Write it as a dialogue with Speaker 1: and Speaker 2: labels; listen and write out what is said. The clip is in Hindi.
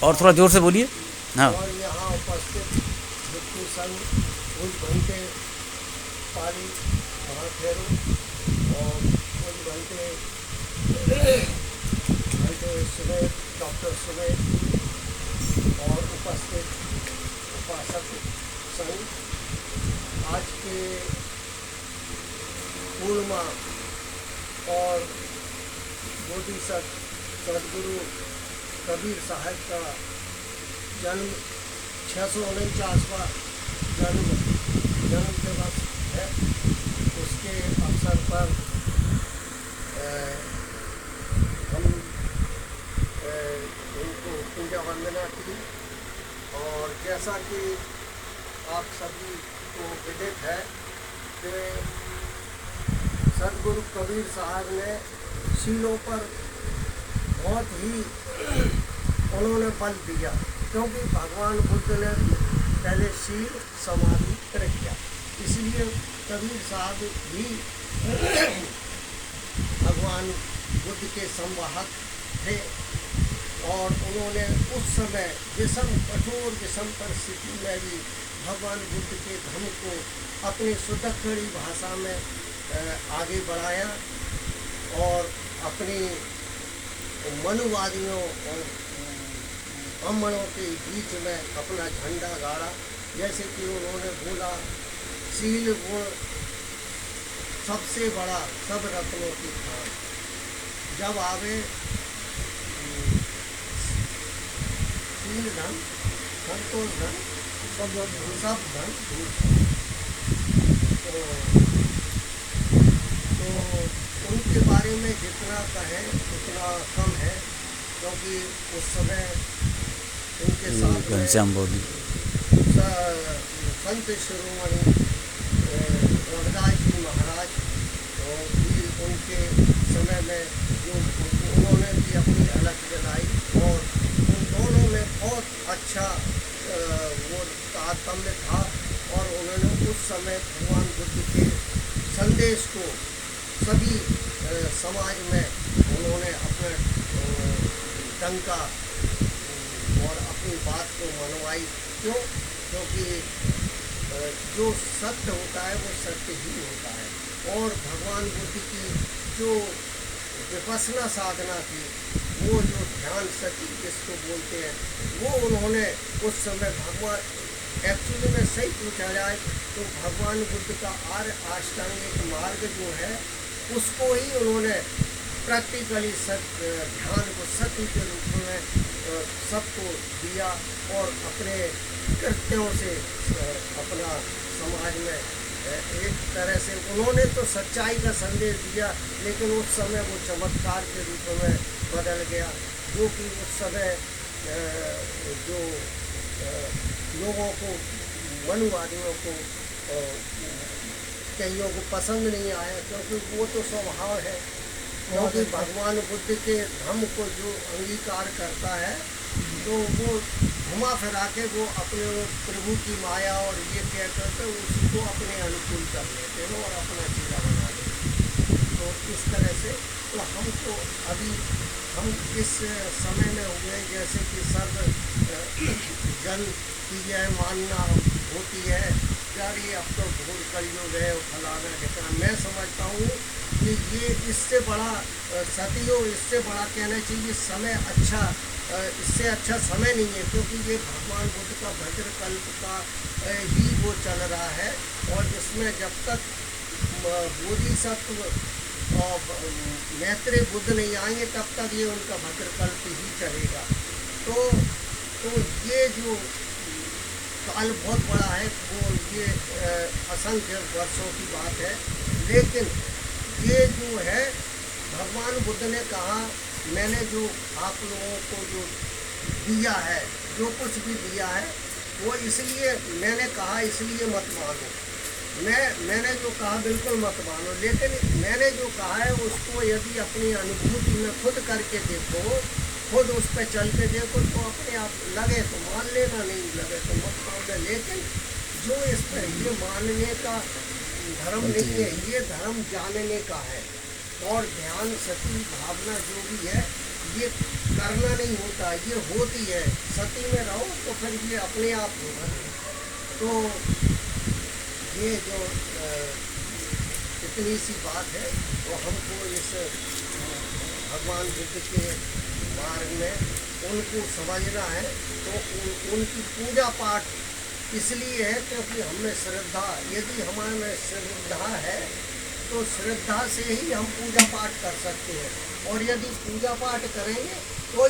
Speaker 1: और थोड़ा जोर से बोलिए। हाँ।
Speaker 2: और यहाँ उपस्थित भिक्षु संघ कुछ घंटे पारी वहाँ ठहरो और कुछ घंटे सुबह डॉक्टर सुबह और उपस्थित उपासक संघ आज के पूर्णिमा और बोधिसत्व सदगुरु कबीर साहब का जन्म 649वां जन्म दिवस है। उसके अवसर पर हम उनको पूजा वंदना की और जैसा कि आप सभी को विदित है कि सदगुरु कबीर साहब ने शीलों पर बहुत ही उन्होंने बल दिया, क्योंकि भगवान बुद्ध ने पहले शील समाधि किया, इसलिए कबीर साहब भी भगवान बुद्ध के संवाहक थे। और उन्होंने उस समय कठोर विषम परिस्थिति में भी भगवान बुद्ध के धर्म को अपनी सुदक्षिणी भाषा में आगे बढ़ाया और अपनी मनुवादियों और ब्राह्मणों के बीच में अपना झंडा गाड़ा। जैसे कि उन्होंने बोला, शील गुण सबसे बड़ा सब रत्नों की खान, जब आवे शील धन संतोष धन सब धन। तो उनके बारे में जितना कहें उतना कम है, क्योंकि उस समय उनके साथ
Speaker 1: घनश्याम बोली
Speaker 2: संत शिरोमणि रघुदास जी महाराज और भी उनके समय में जो उन्होंने भी अपनी अलग जलाई और उन दोनों में बहुत अच्छा वो तारतम्य था। और उन्होंने उस समय भगवान बुद्ध के संदेश को सभी समाज में उन्होंने अपने डंका और अपनी बात को मनवाई। क्यों? क्योंकि जो सत्य होता है वो सत्य ही होता है। और भगवान बुद्ध की जो विपश्यना साधना थी, वो जो ध्यान सती जिसको बोलते हैं, वो उन्होंने उस समय भगवान एक्चुअली में सही पूछा जाए तो भगवान बुद्ध का आर्य अष्टांगिक मार्ग जो है उसको ही उन्होंने प्रैक्टिकली ध्यान को सत्य के रूप में सबको दिया और अपने कृत्यों से अपना समाज में एक तरह से उन्होंने तो सच्चाई का संदेश दिया, लेकिन उस समय वो चमत्कार के रूप में बदल गया, जो कि उस समय जो लोगों को मनुवादियों को कईयों को पसंद नहीं आया, क्योंकि वो तो स्वभाव है। क्योंकि भगवान बुद्ध के धर्म को जो अंगीकार करता है तो वो घुमा फिरा के वो अपने प्रभु की माया और ये कह करके उसको अपने अनुकूल कर लेते हैं और अपना चीज़ा बना लेते हैं। तो इस तरह से तो हमको अभी हम इस समय में हो गए जैसे कि सर्व जन की यह मानना होती है यार ये अब तो घोर कलयुग है और फलाना ढिकाना। मैं समझता हूँ कि ये इससे बड़ा सदियों इससे बड़ा कहना चाहिए समय अच्छा, इससे अच्छा समय नहीं है, क्योंकि ये भगवान बुद्ध का भद्रकल्प का ही वो चल रहा है। और इसमें जब तक बोधिसत्व और मैत्रेय बुद्ध नहीं आएंगे तब तक ये उनका भद्रकल्प ही चलेगा। तो ये जो काल बहुत बड़ा है, वो ये असंख्य वर्षों की बात है। लेकिन ये जो है भगवान बुद्ध ने कहा, मैंने जो आप लोगों को जो दिया है, जो कुछ भी दिया है वो इसलिए मैंने कहा, इसलिए मत मानो। मैंने जो कहा बिल्कुल मत मानो, लेकिन मैंने जो कहा है उसको यदि अपनी अनुभूति में खुद करके देखो, खुद उस पर चल के देखो तो अपने आप लगे तो मान लेना, नहीं लगे तो मत मान ले। लेकिन जो इस पर ये मानने का धर्म नहीं है, ये धर्म जानने का है। और ध्यान सती भावना जो भी है ये करना नहीं होता, ये होती है। सती में रहो तो फिर ये अपने आप होगा। तो ये जो इतनी सी बात है, तो हमको इस भगवान बुद्ध के मार्ग में उनको समझना है। तो उनकी पूजा पाठ इसलिए है क्योंकि हमें श्रद्धा, यदि हमारे श्रद्धा है तो श्रद्धा से ही हम पूजा पाठ कर सकते हैं। और यदि पूजा पाठ करेंगे तो